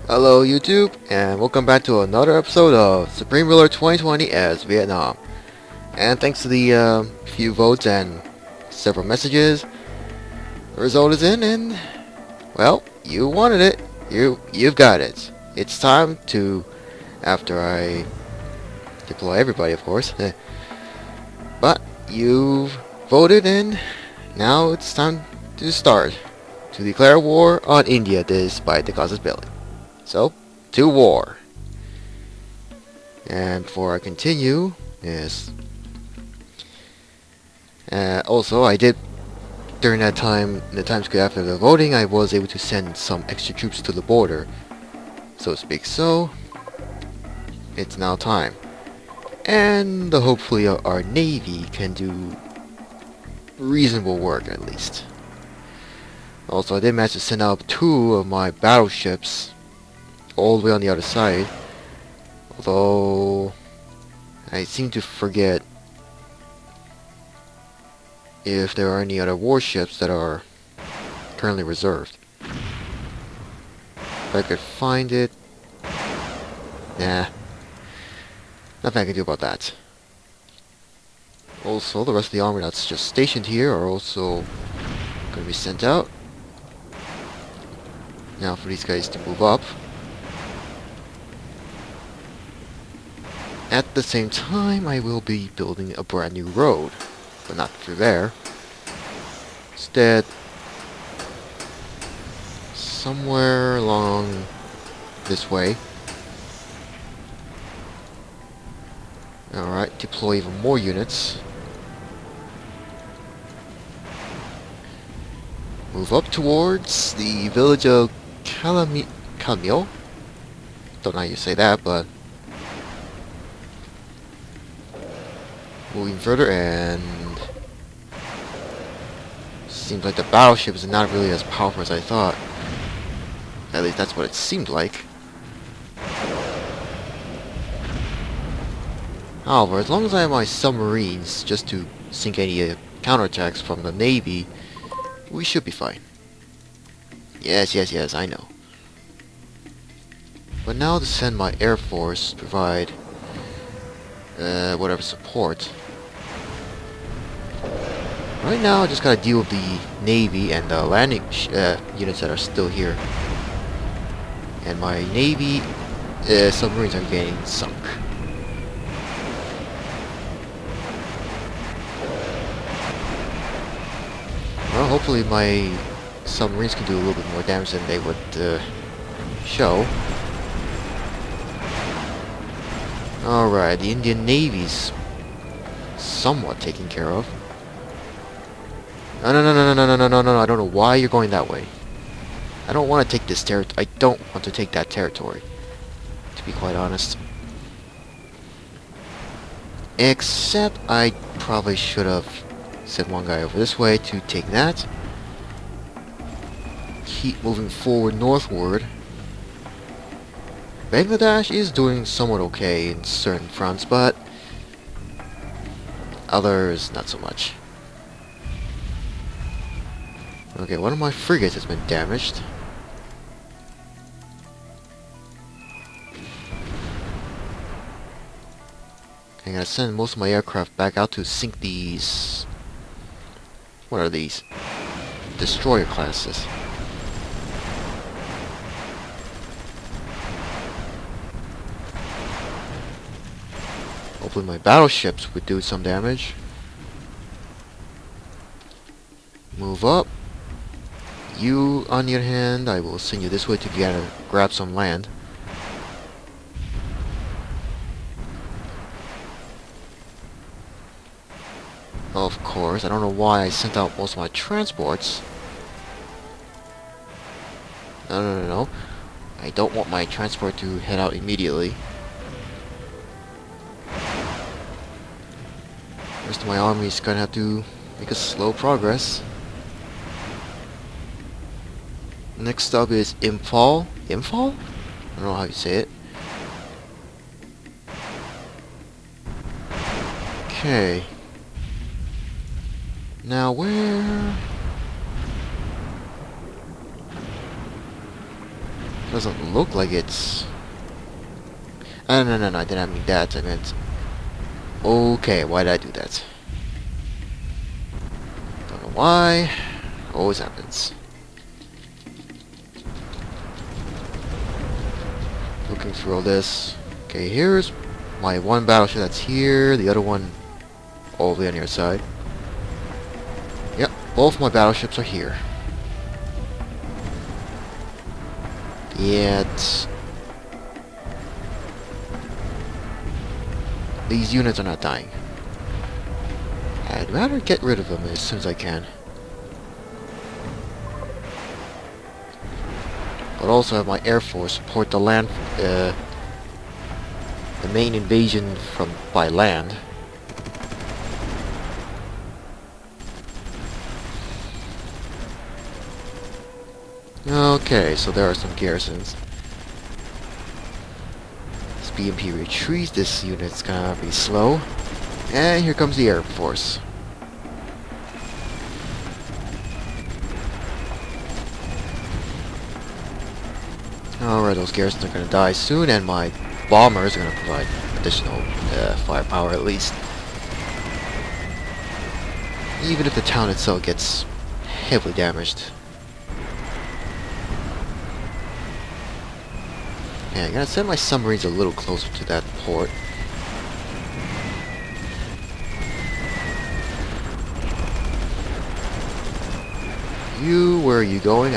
Hello YouTube, and welcome back to another episode of Supreme Ruler 2020 as Vietnam. And thanks to the few votes and several messages, the result is in, and well, you wanted it. You've got it. It's time to, after I deploy everybody, of course. But you voted, and now it's time to start to declare war on India despite the causes building. So, to war. And before I continue, yes. Also, I did, during that time, the times after the voting, I was able to send some extra troops to the border, so to speak. So, it's now time. And hopefully our Navy can do reasonable work, at least. Also, I did manage to send out 2 of my battleships all the way on the other side. Although, I seem to forget if there are any other warships that are currently reserved. If I could find it... Nah. Nothing I can do about that. Also, the rest of the army that's just stationed here are also going to be sent out. Now for these guys to move up. At the same time, I will be building a brand new road. But not through there. Instead, somewhere along this way. Alright, deploy even more units. Move up towards the village of Calmio. Don't know how you say that, but... moving further, and... seems like the battleship is not really as powerful as I thought. At least that's what it seemed like. However, as long as I have my submarines just to sink any counterattacks from the Navy, we should be fine. Yes, I know. But now to send my Air Force to provide whatever support. Right now, I just gotta deal with the Navy and the landing units that are still here. And my Navy submarines are getting sunk. Well, hopefully my submarines can do a little bit more damage than they would show. Alright, the Indian Navy's somewhat taken care of. No, I don't know why you're going that way. I don't want to take this territory. I don't want to take that territory, to be quite honest. Except I probably should have sent one guy over this way to take that. Keep moving forward northward. Bangladesh is doing somewhat okay in certain fronts, but others not so much. Okay, one of my frigates has been damaged. I'm gonna send most of my aircraft back out to sink these... what are these? Destroyer classes. Hopefully my battleships would do some damage. Move up. You, on the other hand, I will send you this way to grab some land. Of course, I don't know why I sent out most of my transports. No. I don't want my transport to head out immediately. The rest of my army is gonna have to make a slow progress. Next up is Imphal. Imphal? I don't know how you say it. Okay. Now where... Doesn't look like it's... no, I didn't mean that. I meant... Okay, why did I do that? Don't know why. Always happens. Looking through all this. Okay, here's my one battleship that's here. The other one all the way on the other side. Yep, both my battleships are here. Yet... these units are not dying. I'd rather get rid of them as soon as I can. But also have my Air Force support the land, the main invasion from by land. Okay, so there are some garrisons. This BMP retreats. This unit's gonna be slow. And here comes the Air Force. Alright, those garrisons are gonna die soon, and my bombers are gonna provide additional firepower at least. Even if the town itself gets heavily damaged. Yeah, I'm gonna send my submarines a little closer to that port. Where are you going?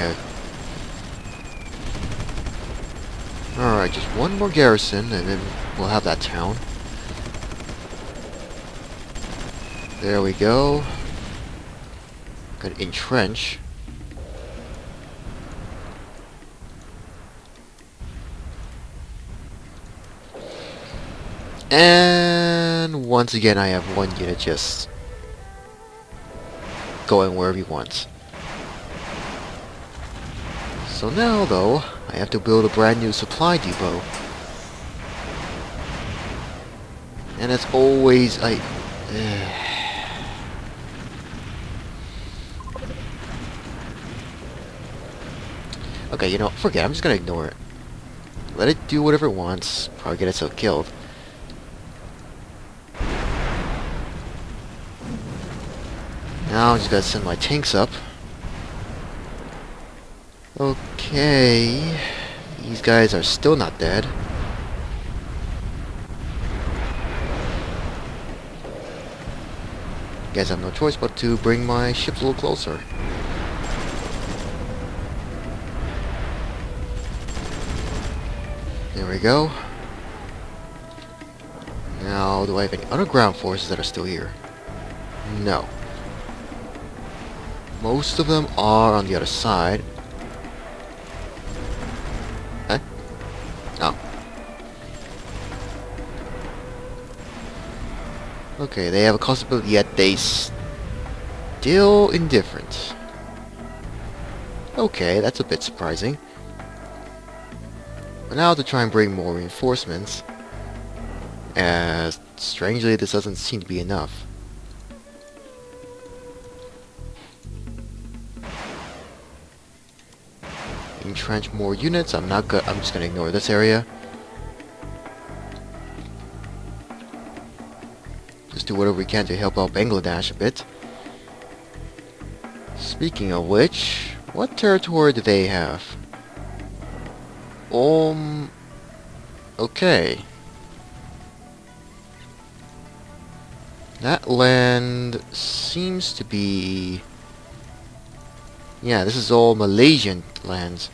Alright, just one more garrison, and then we'll have that town. There we go. Gonna entrench. And once again, I have one unit just going wherever he wants. So now, though, I have to build a brand new supply depot. And as always, okay, you know, forget it. I'm just gonna ignore it. Let it do whatever it wants. Probably get itself killed. Now I'm just gonna send my tanks up. Okay. These guys are still not dead. Guess I have no choice but to bring my ships a little closer. There we go. Now, do I have any other ground forces that are still here? No. Most of them are on the other side. Eh? Oh. Okay, they have a possibility, yet they still indifferent. Okay, that's a bit surprising. But now to try and bring more reinforcements, as strangely this doesn't seem to be enough. Entrench more units. I'm just gonna ignore this area. Just do whatever we can to help out Bangladesh a bit. Speaking of which, what territory do they have? Okay. That land seems to be... yeah, this is all Malaysian lands.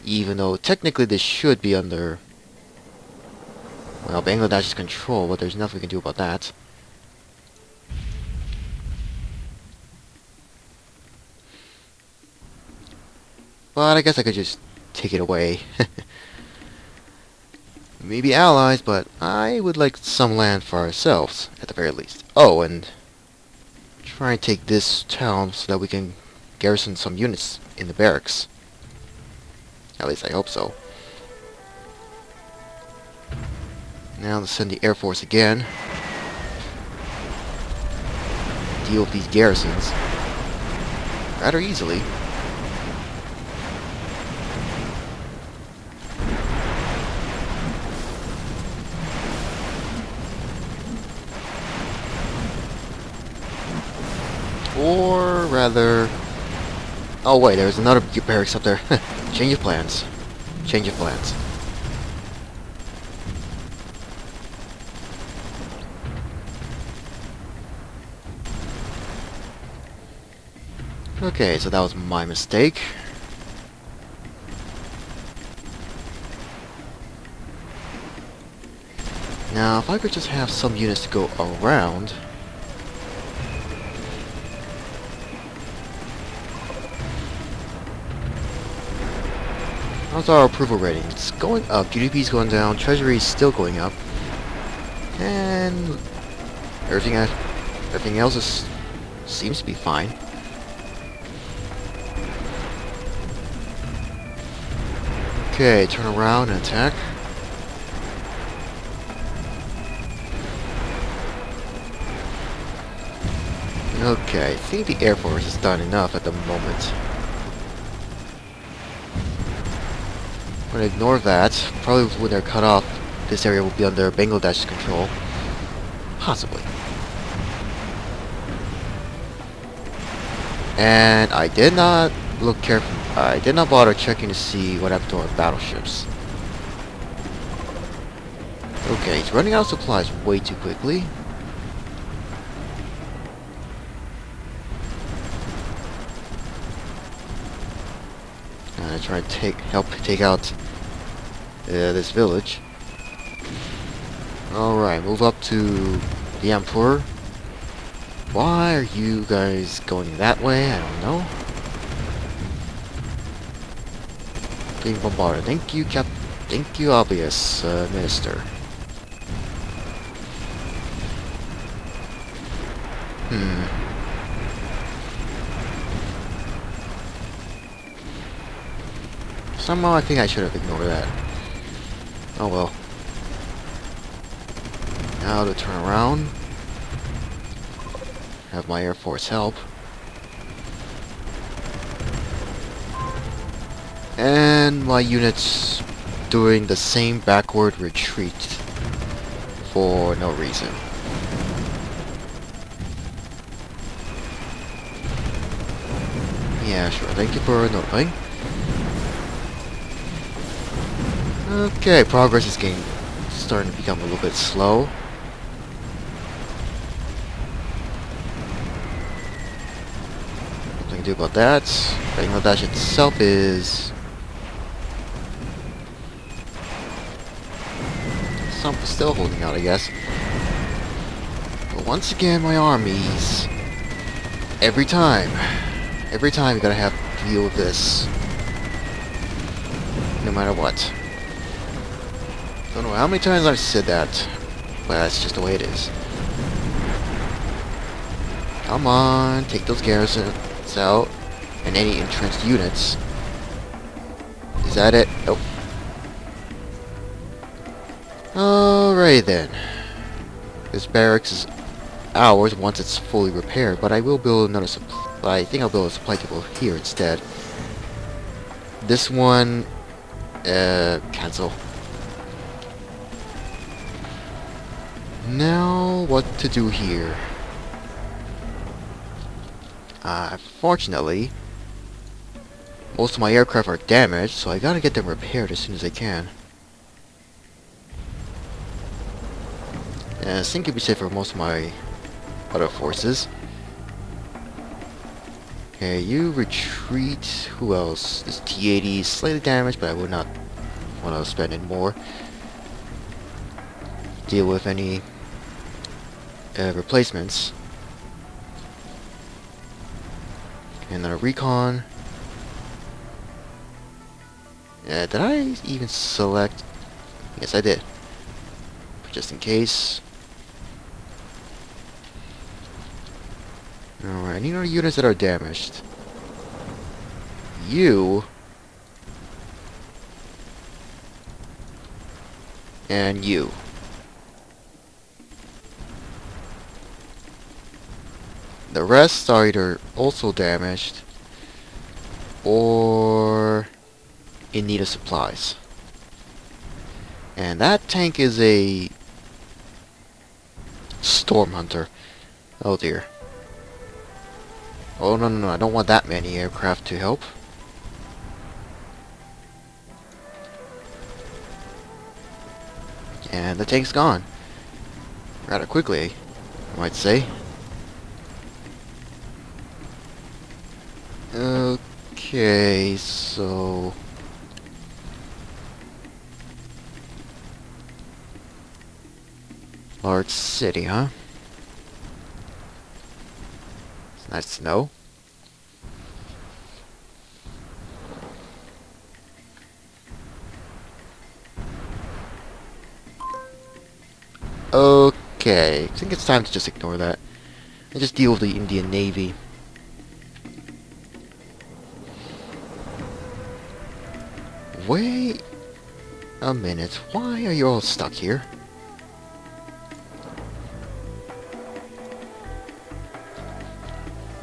Even though technically this should be under, well, Bangladesh's control, but there's nothing we can do about that. But I guess I could just take it away. Maybe allies, but I would like some land for ourselves, at the very least. Oh, and try and take this town so that we can garrison some units in the barracks. At least I hope so. Now let's send the Air Force again. Deal with these garrisons rather easily. or rather... Oh wait, there's another barracks up there. Change of plans. Change of plans. Okay, so that was my mistake. Now, if I could just have some units to go around... How's our approval rating? It's going up, GDP's going down, Treasury's still going up. And... everything else seems to be fine. Okay, turn around and attack. Okay, I think the Air Force has done enough at the moment. I'm gonna ignore that. Probably when they're cut off, this area will be under Bangladesh's control. Possibly. And I did not look careful. I did not bother checking to see what happened to our battleships. Okay, he's running out of supplies way too quickly. Try and help take out this village. Alright, move up to the Emperor. Why are you guys going that way? I don't know. Being bombarded. Thank you, Thank you, obvious Minister. Somehow I think I should have ignored that. Oh well. Now to turn around. Have my Air Force help. And my units doing the same backward retreat for no reason. Yeah, sure. Thank you for notifying. Okay, progress is starting to become a little bit slow. Nothing to do about that. Bangladesh itself is still holding out, I guess. But once again, my armies. Every time you gotta have to deal with this. No matter what. Don't know how many times I've said that, but that's just the way it is. Come on, take those garrisons out, and any entrenched units. Is that it? Nope. Alright then. This barracks is ours once it's fully repaired, but I will build another supply. I think I'll build a supply depot here instead. This one, cancel. Now, what to do here? Fortunately, most of my aircraft are damaged, so I gotta get them repaired as soon as I can. And I think it'd be safe for most of my other forces. Okay, you retreat. Who else? This T-80 is slightly damaged, but I would not want to spend any more. Deal with any replacements. And then a recon. Did I even select? Yes, I did. Just in case. Alright, I need our units that are damaged. You. And you. The rest are either also damaged or in need of supplies. And that tank is a Storm Hunter. Oh dear. Oh, no, no, no, I don't want that many aircraft to help. And the tank's gone. Rather quickly, I might say. Okay, so... Large city, huh? It's nice to know. Okay, I think it's time to just ignore that. And just deal with the Indian Navy. Wait a minute, why are you all stuck here?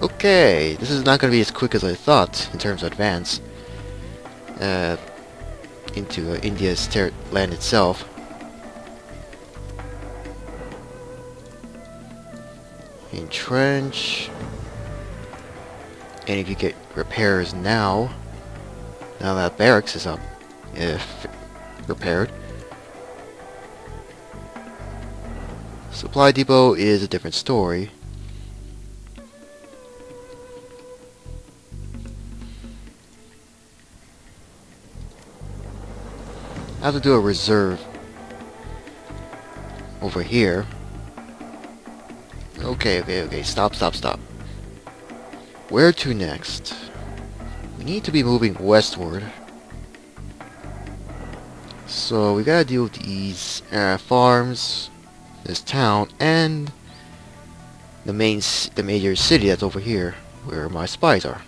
Okay, this is not going to be as quick as I thought in terms of advance into India's land itself. Entrench. And if you get repairs now that barracks is up, if repaired. Supply depot is a different story. I have to do a reserve over here. Okay, stop. Where to next? We need to be moving westward. So we gotta deal with these farms, this town, and the major city that's over here, where my spies are.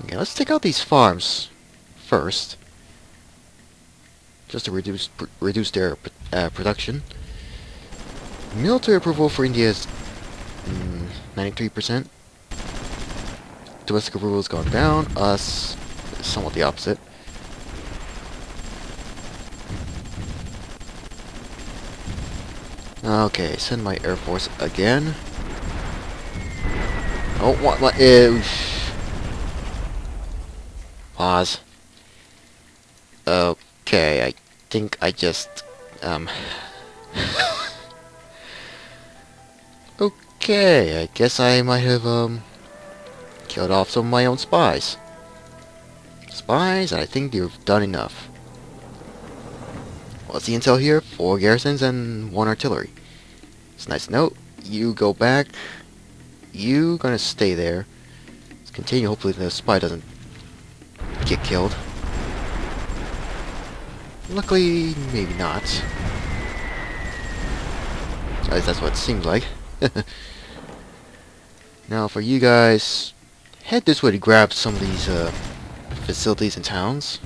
Okay, let's take out these farms first, just to reduce their production. Military approval for India is 93%. Domestic approval has gone down. Us, somewhat the opposite. Okay, send my Air Force again. Oh, what, pause. Okay, I think I just, okay, I guess I might have, killed off some of my own spies. Spies, I think you've done enough. What's the intel here? 4 garrisons and 1 artillery. It's a nice note. You go back. You gonna stay there. Let's continue. Hopefully the spy doesn't get killed. Luckily, maybe not. At least that's what it seems like. Now for you guys, head this way to grab some of these facilities and towns.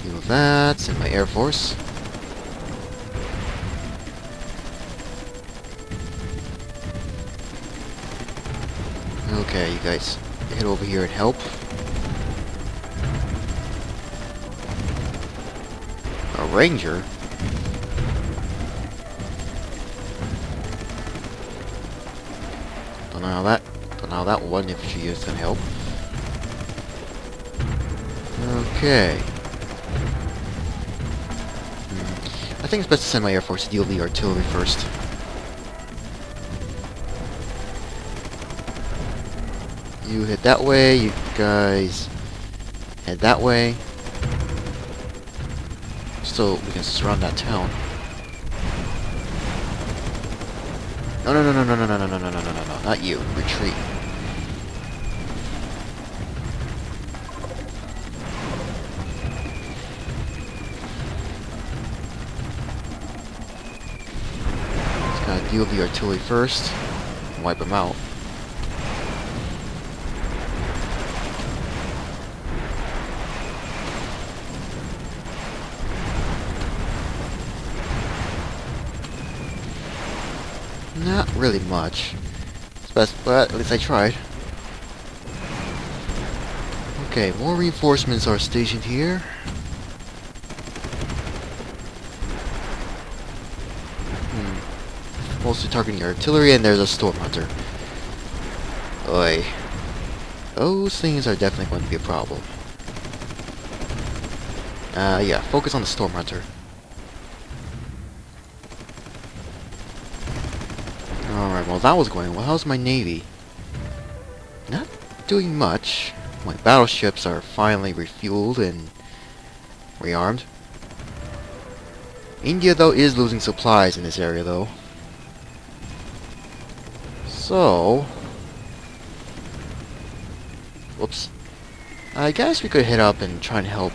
Deal with that, send my Air Force. Okay, you guys head over here and help. A ranger? Don't know how that one infantry unit's gonna help. Okay. I think it's best to send my Air Force to deal with the artillery first. You head that way, you guys head that way. So we can surround that town. No, not you. Retreat. Just gotta deal with the artillery first and wipe them out. Not really much. But at least I tried. Okay, more reinforcements are stationed here. mostly targeting artillery, and there's a storm hunter. Oi. Those things are definitely going to be a problem. Yeah, focus on the storm hunter. Alright, well that was going well. How's my navy? Not doing much. My battleships are finally refueled and rearmed. India, though, is losing supplies in this area, though. So... whoops. I guess we could head up and try and help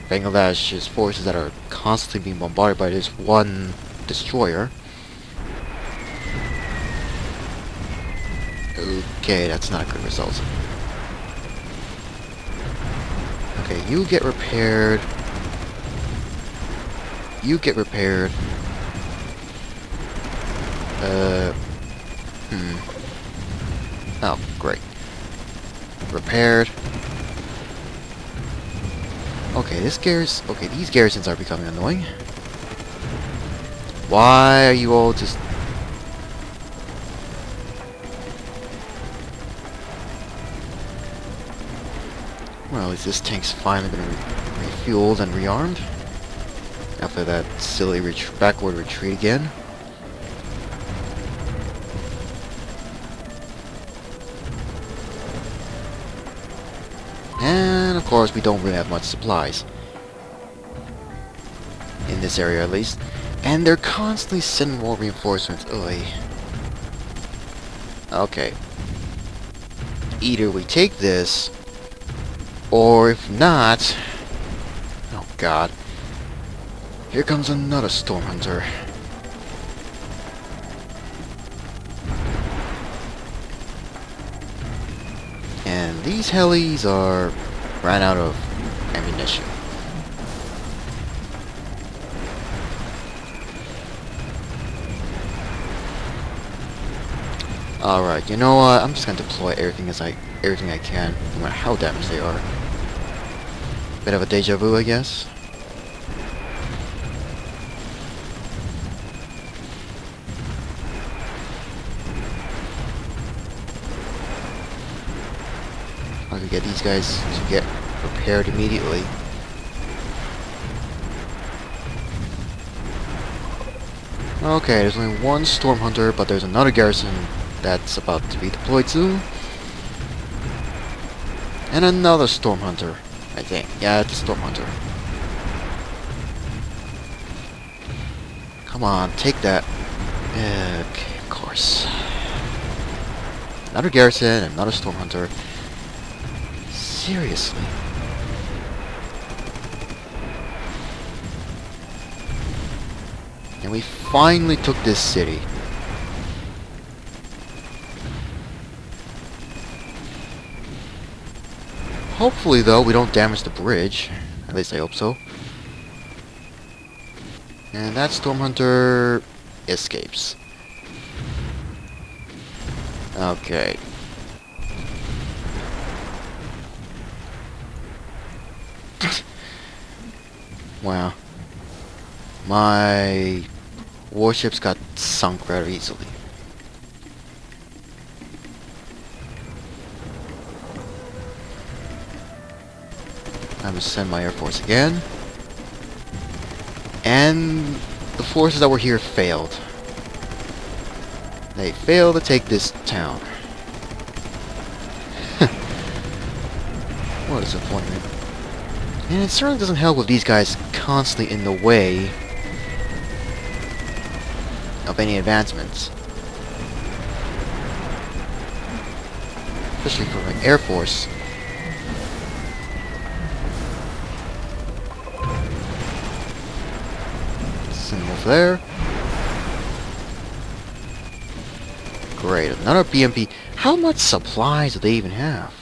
Bangladesh's forces that are constantly being bombarded by this one destroyer. Okay, that's not a good result. Okay, you get repaired. You get repaired. Oh, great. Repaired. Okay, these garrisons are becoming annoying. Why are you all just... Well, at least this tank's finally been refueled and rearmed. After that silly backward retreat again. And of course we don't really have much supplies. In this area at least. And they're constantly sending more reinforcements. Oi. Okay. Either we take this, or if not... Oh god. Here comes another storm hunter. And these helis ran out of ammunition. Alright, you know what? I'm just gonna deploy everything I can, no matter how damaged they are. Bit of a deja vu, I guess. I could get these guys to get prepared immediately. Okay, there's only one storm hunter, but there's another garrison that's about to be deployed soon. And another storm hunter, I think. Yeah, it's a storm hunter. Come on, take that. Okay, of course. Another garrison, another storm hunter. Seriously. And we finally took this city. Hopefully, though, we don't damage the bridge. At least I hope so. And that storm hunter escapes. Okay. Wow. My warships got sunk rather easily. I'm gonna send my air force again. And the forces that were here failed. They failed to take this town. What a disappointment. And it certainly doesn't help with these guys constantly in the way of any advancements. Especially for an air force. Send them over there. Great, another BMP. How much supplies do they even have?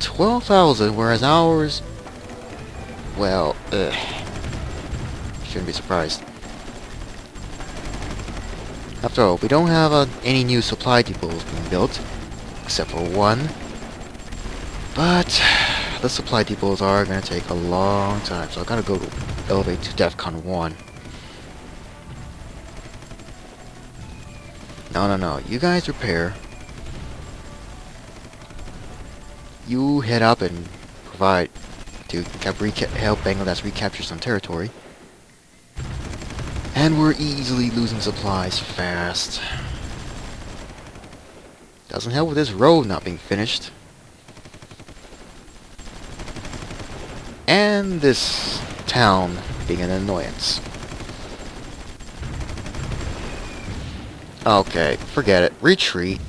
12,000, whereas ours... Well, shouldn't be surprised. After all, we don't have any new supply depots being built, except for one. But the supply depots are going to take a long time, so I gotta go to elevate to DEFCON 1. No, no, no. You guys repair. You head up and provide to help Bangladesh recapture some territory. And we're easily losing supplies fast. Doesn't help with this road not being finished. And this town being an annoyance. Okay, forget it. Retreat.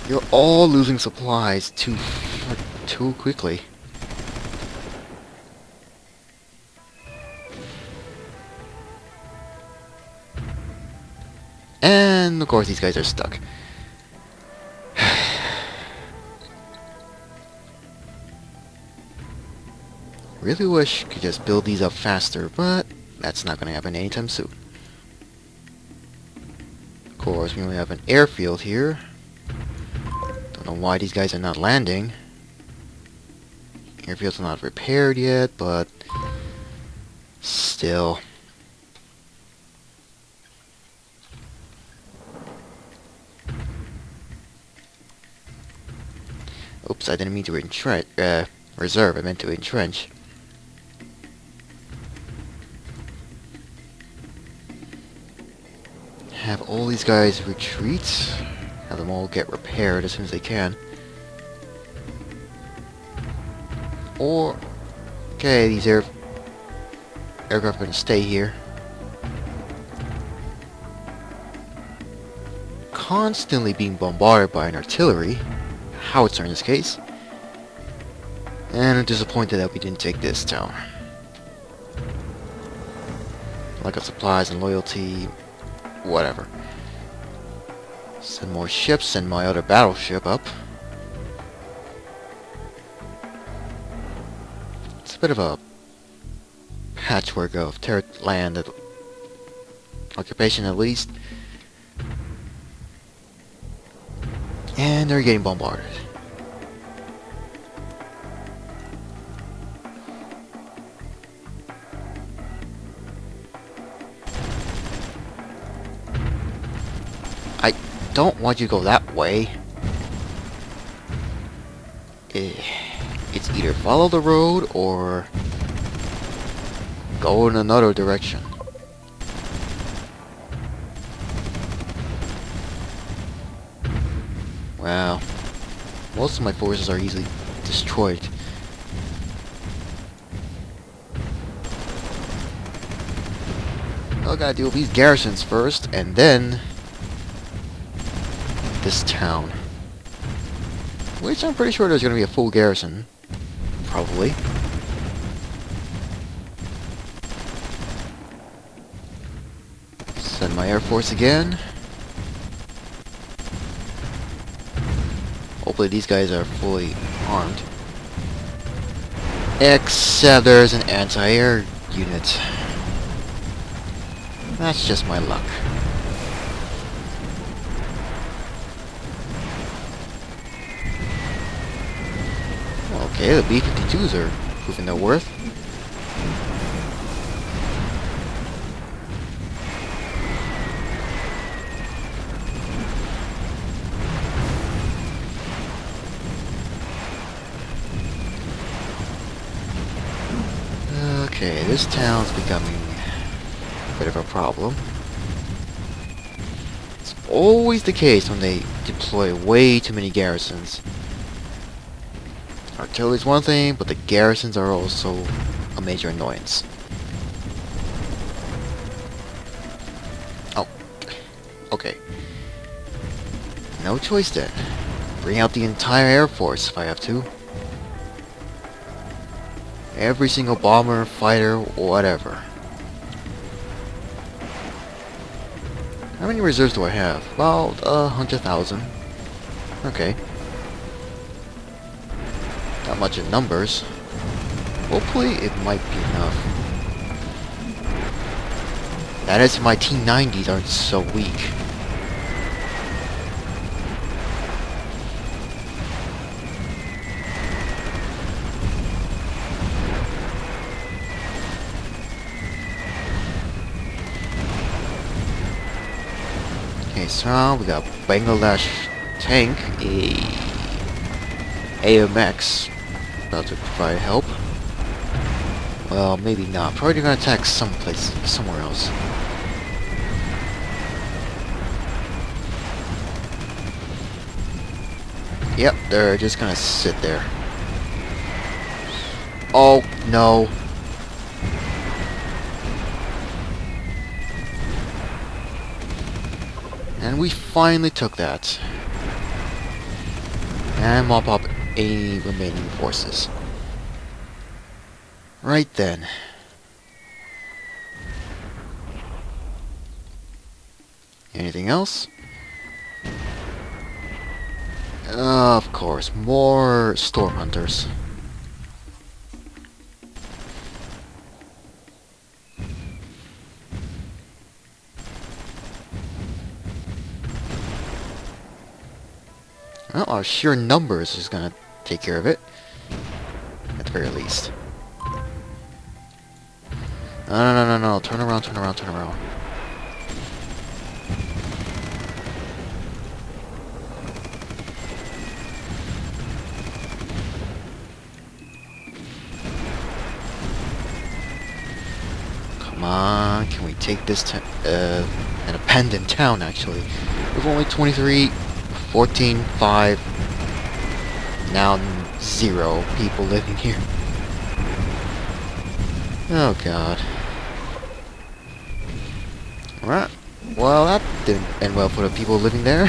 You're all losing supplies too quickly. And of course these guys are stuck. Really wish I could just build these up faster, but that's not going to happen anytime soon. Of course, we only have an airfield here. Don't know why these guys are not landing. Airfield's not repaired yet, but still. Oops, I didn't mean to reserve. I meant to entrench. Have all these guys retreat. Have them all get repaired as soon as they can. Or, okay, these aircraft are going to stay here. Constantly being bombarded by an artillery. Howitzer in this case. And I'm disappointed that we didn't take this town. Lack of supplies and loyalty, whatever. Send more ships, send my other battleship up. It's a bit of a patchwork of land occupation at least. And they're getting bombarded. I don't want you to go that way. It's either follow the road or go in another direction. Wow. Most of my forces are easily destroyed. Well, I gotta deal with these garrisons first, and then this town. Which I'm pretty sure there's gonna be a full garrison. Probably. Send my air force again. Hopefully these guys are fully armed. Except there's an anti-air unit. That's just my luck. Okay, the B-52s are proving their worth. Okay, this town's becoming a bit of a problem. It's always the case when they deploy way too many garrisons. Artillery's one thing, but the garrisons are also a major annoyance. Oh, okay. No choice then. Bring out the entire Air Force if I have to. Every single bomber, fighter, whatever. How many reserves do I have? About 100,000. Okay. Not much in numbers. Hopefully it might be enough. That is, my T-90s aren't so weak. Okay, so we got Bangladesh tank, a AMX, about to provide help. Well, maybe not. Probably gonna attack somewhere else. Yep, they're just gonna sit there. Oh, no. And we finally took that. And mop up any remaining forces. Right then. Anything else? Of course, more storm hunters. Well, our sheer numbers is gonna take care of it. At the very least. No. Turn around. Come on, can we take this an abandoned town, actually. With only 23, 14, 5, now 0 people living here. Oh god. Alright. Well, that didn't end well for the people living there.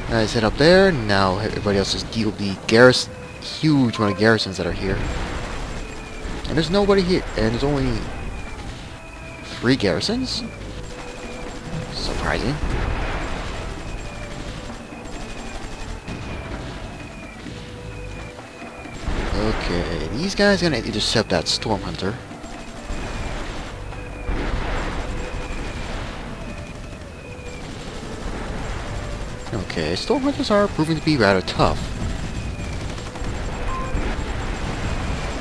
I set up there, now everybody else just deal with the huge amount of garrisons that are here. And there's nobody here, and there's only 3 garrisons? Surprising. Okay, these guys are gonna intercept that storm hunter. Okay, storm hunters are proving to be rather tough.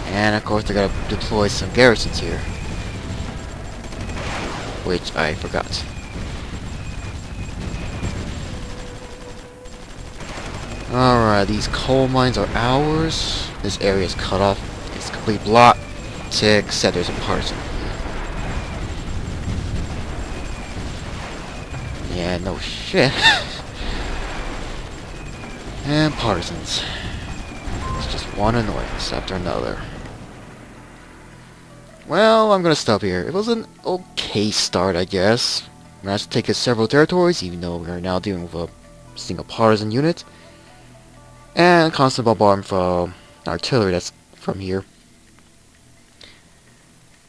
And of course, they gotta deploy some garrisons here. Which I forgot. Alright, these coal mines are ours. This area is cut off. It's complete block. Except there's a partisan. Yeah, no shit. And partisans. It's just one annoyance after another. Well, I'm gonna stop here. It was an okay start, I guess. Managed to take us several territories, even though we are now dealing with a single partisan unit. And constant bombardment from artillery that's from here.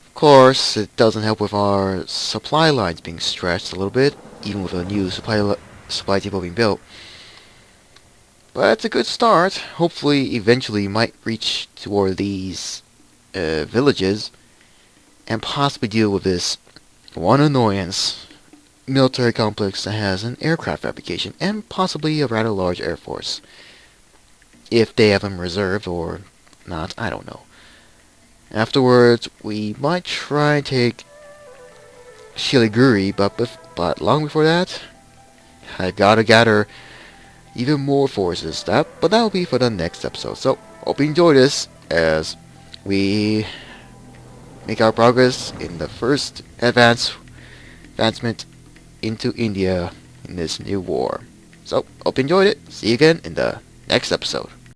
Of course, it doesn't help with our supply lines being stretched a little bit, even with a new supply depot being built. But it's a good start. Hopefully, eventually, might reach toward these villages and possibly deal with this one annoyance military complex that has an aircraft fabrication and possibly a rather large air force. If they have them reserved or not, I don't know. Afterwards, we might try and take Shiliguri, but long before that, I gotta gather even more forces. But that'll be for the next episode. So, hope you enjoy this as we make our progress in the first advancement into India in this new war. So, hope you enjoyed it. See you again in the next episode.